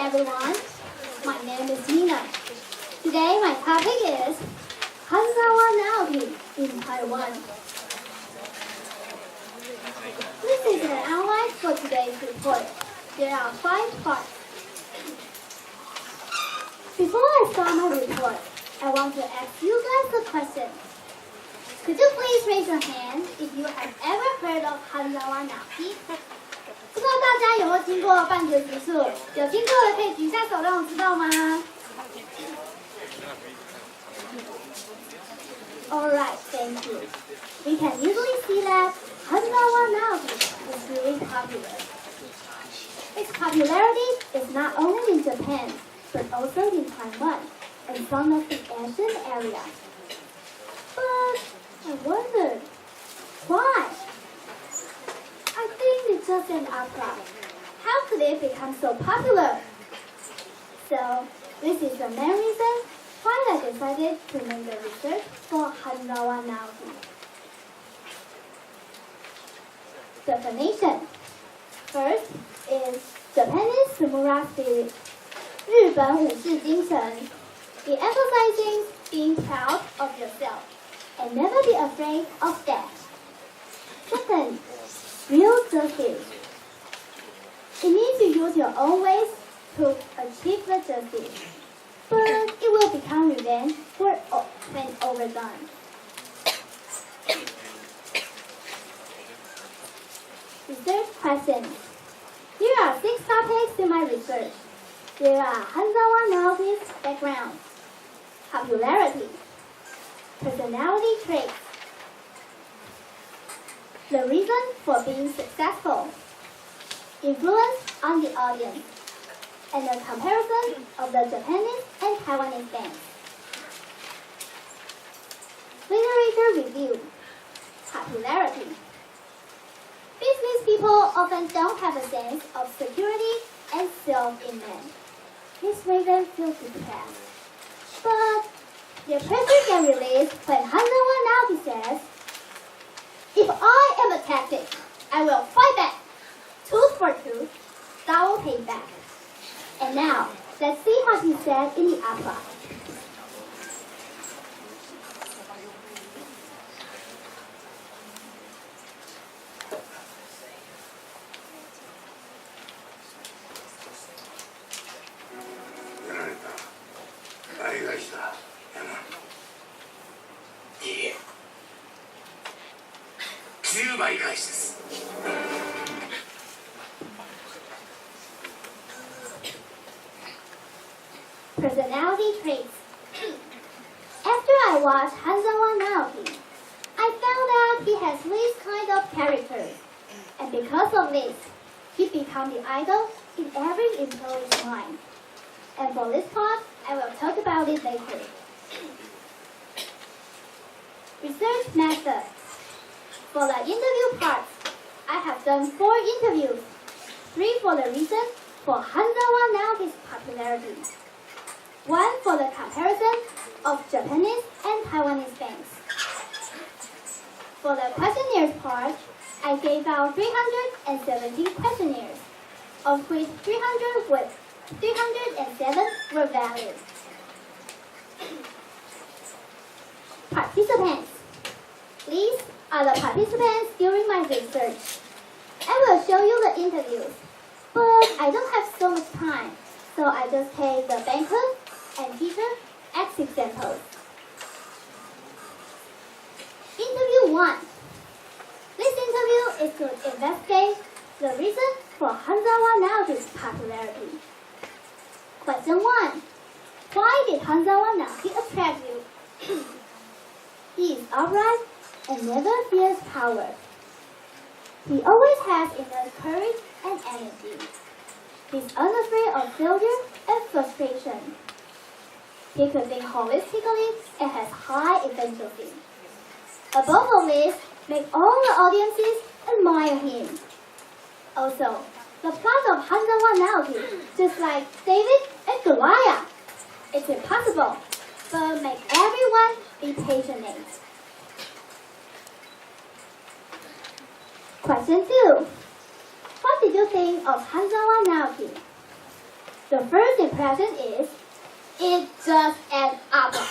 everyone. My name is Nina. Today my topic is Hanzawa Naoki in Taiwan. This is an outline for today's report. There are 5 parts. Before I start my report, I want to ask you guys a question. Could you please raise your hand if you have ever heard of Hanzawa Naoki? 不知道大家有没有经过半决级数？有经过的可以举下手让我知道吗？ Alright, thank you. We can easily see that Hanzawa Naoki is really popular. Its popularity is not only in Japan, but also in Taiwan and some of the Asian areas. But I wonder, why? I think it's just an opera. How could it become so popular? So, this is the main reason why I decided to make the research for Hanzawa Naoki. Definition. First is Japanese samurai spirit. 日本武士精神 It emphasizes being proud of yourself and never be afraid of death. Second, real justice. It means you use your own ways to achieve the justice, but it will become revenge when overdone. Research questions. Here are 6 topics in my research. There are Hanzawa Naoki's background, popularity, personality traits, the reason for being successful, influence on the audience, and a comparison of the Japanese and Taiwanese bands. Literature review. Popularity. Business people often don't have a sense of security and self-image. This makes them feel depressed. But their pressure can release when Hanzawa Naoki says, "If I am attacked, I will fight back. Tooth for tooth, that will pay back." And now, let's see what he said in the opera. Personality traits. After I watched Hanzawa Naoki, I found that he has these kind of characters, and because of this, he became the idol in every employee's mind. And for this part, I will talk about it later. Research method. For the interview part, I have done 4 interviews, 3 for the reason for Hanzawa Naoki's popularity, 1 for the comparison of Japanese and Taiwanese bands. For the questionnaires part, I gave out 317 questionnaires, of which 307 were valid. Participants. These are the participants during my research. I will show you the interviews, but I don't have so much time, so I just take the banker and teacher as examples. Interview 1. This interview is to investigate the reason for Hanzawa Naoki's popularity. Question 1. Why did Hanzawa Naoki attract you? He is upright and never fears power. He always has inner courage and energy. He's unafraid of failure and frustration. He could think holistically and has high efficiency. Above all this, make all the audiences admire him. Also, the plot of Hanzawa Naoki, just like David and Goliath, it's impossible, but make everyone be passionate. Question 2. What did you think of Hanzawa Naoki? The first impression is, it's just an opera.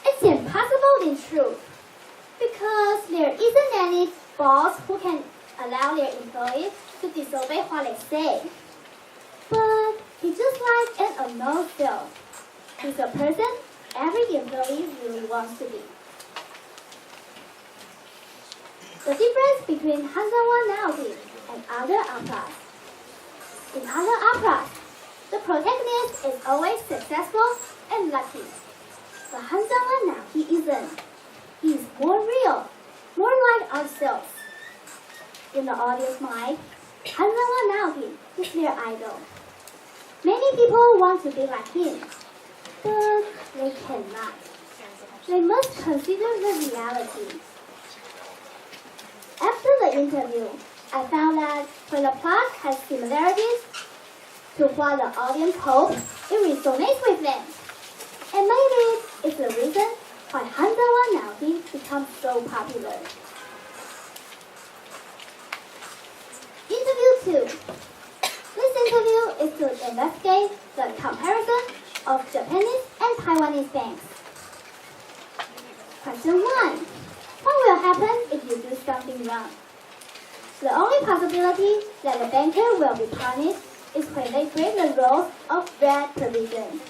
It's impossible in truth, because there isn't any boss who can allow their employees to disobey what they say. But he's just like an unknown self. He's a person every employee really wants to be. The difference between Hanzawa Naoki and other operas. In other operas, the protagonist is always successful and lucky. But Hanzawa Naoki isn't. He is more real, more like ourselves. In the audience mind, Hanzawa Naoki is their idol. Many people want to be like him, but they cannot. They must consider the reality. After the interview, I found that when the plot has similarities to what the audience hopes, it resonates with them. And maybe it's the reason why Hanzawa Naoki becomes so popular. Interview 2. This interview is to investigate the comparison of Japanese and Taiwanese banks. Question 1. What will happen if you do something wrong? The only possibility that the banker will be punished is when they break the rules of red provision.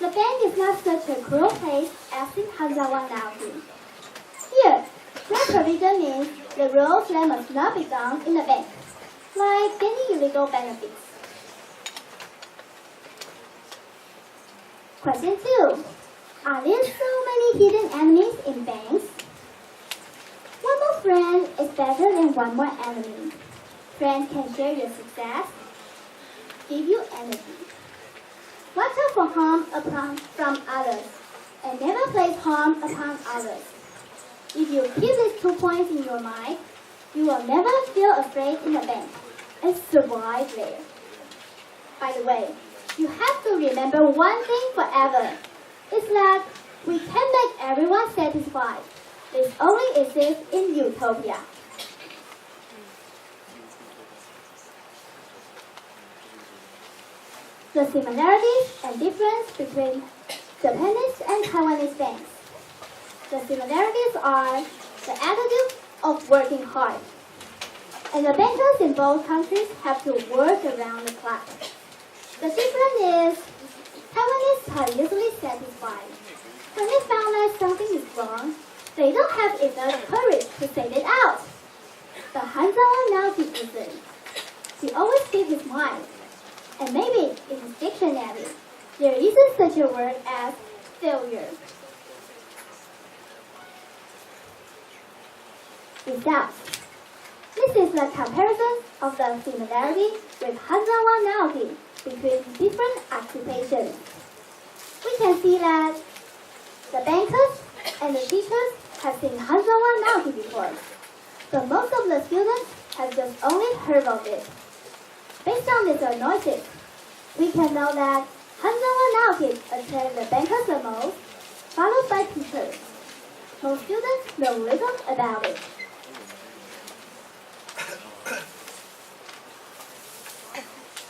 The bank is not such a cruel place as in Hanzawa Naoki. Here, red provision means the rules that must not be done in the bank, like getting illegal benefits. Question 2. Are there so many hidden enemies in banks? One more friend is better than one more enemy. Friends can share your success, give you energy. Watch out for harm from others, and never place harm upon others. If you keep these 2 points in your mind, you will never feel afraid in the bank and survive there. By the way, you have to remember one thing forever. It's that we can make everyone satisfied. This only exists in utopia. The similarities and difference between Japanese and Taiwanese banks. The similarities are the attitude of working hard. And the bankers in both countries have to work around the clock. The difference is Taiwanese are usually satisfied. When they found that something is wrong, they don't have enough courage to say it out. The Hanzawa Naoki isn't. He always speaks his mind. And maybe in his dictionary, there isn't such a word as failure. Results. This is a comparison of the similarity with Hanzawa Naoki between different occupations. We can see that the bankers and the teachers have seen Hanzawa Naoki before, but most of the students have just only heard of it. Based on this analysis, we can know that Hanzawa Naoki attracts the bankers the most, followed by teachers. Most students know little about it.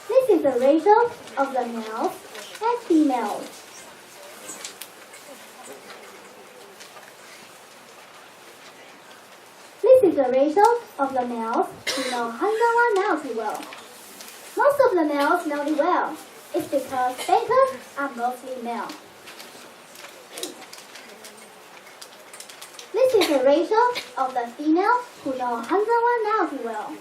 This is the ratio of the males and females. This is the ratio of the males who know Hanzawa Naoki well. Most of the males know it well. It's because bankers are mostly male. This is the ratio of the females who know Hanzawa Naoki well.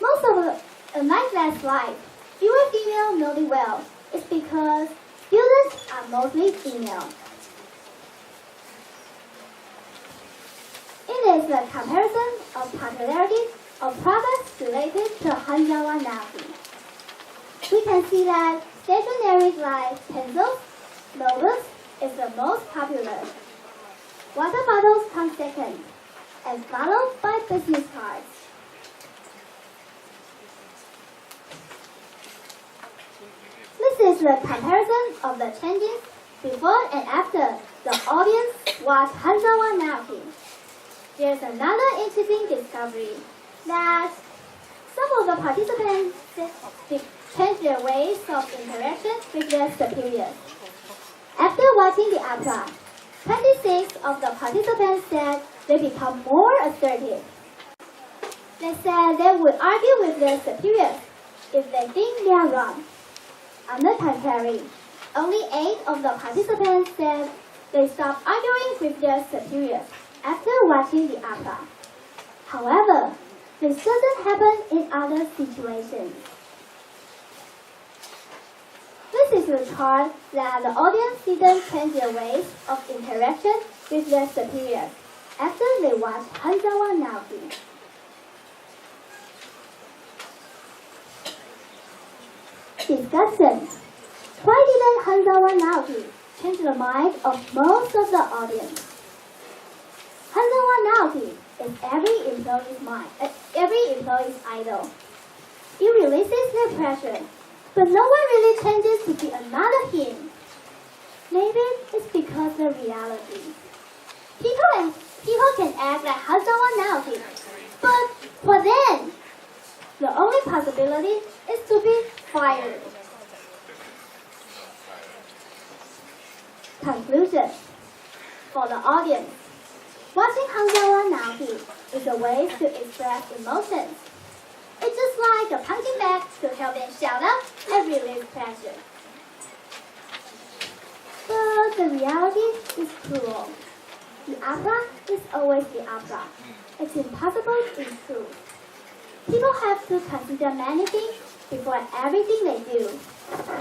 Most of a nice last slide. Fewer females know it well. It's because students are mostly female. It is a comparison of popularity of products related to Hanzawa Naoki. We can see that stationery like pencils, notebooks is the most popular. Water bottles come second, and followed by business cards. This is the comparison of the changes before and after the audience watched Hanzawa Naoki. There's another interesting discovery that some of the participants changed their ways of interaction with their superiors. After watching the opera, 26 of the participants said they become more assertive. They said they would argue with their superiors if they think they are wrong. On the contrary, only 8 of the participants said they stopped arguing with their superiors after watching the opera. However, this doesn't happen in other situations. This is a chart that the audience didn't change their ways of interaction with their superiors after they watched Hanzawa Naoki. Discussion. Why didn't Hanzawa Naoki change the mind of most of the audience? Hanzawa Naoki is every employee's idol. It releases their pressure, but no one really changes to be another him. Maybe it's because the reality. People can act like Hanzawa Naoki, but for them, the only possibility is to be fired. Conclusion. For the audience, watching Hanzawa Naoki is a way to express emotions. It's just like a punching bag to help them shout out and release pressure. But the reality is cruel. The opera is always the opera. It's impossible to improve. People have to consider many things before everything they do.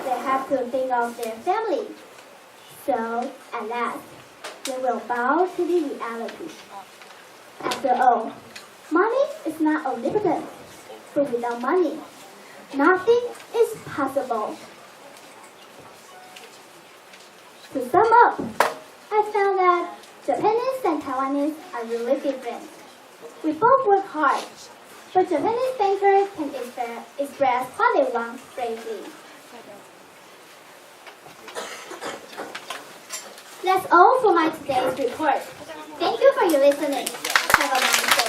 They have to think of their family. So, at last, they will bow to the reality. After all, money is not omnipotent, but without money, nothing is possible. To sum up, I found that Japanese and Taiwanese are really different. We both work hard, but Japanese thinkers can express what they want bravely. That's all for my today's report. Thank you for your listening. Have a nice day.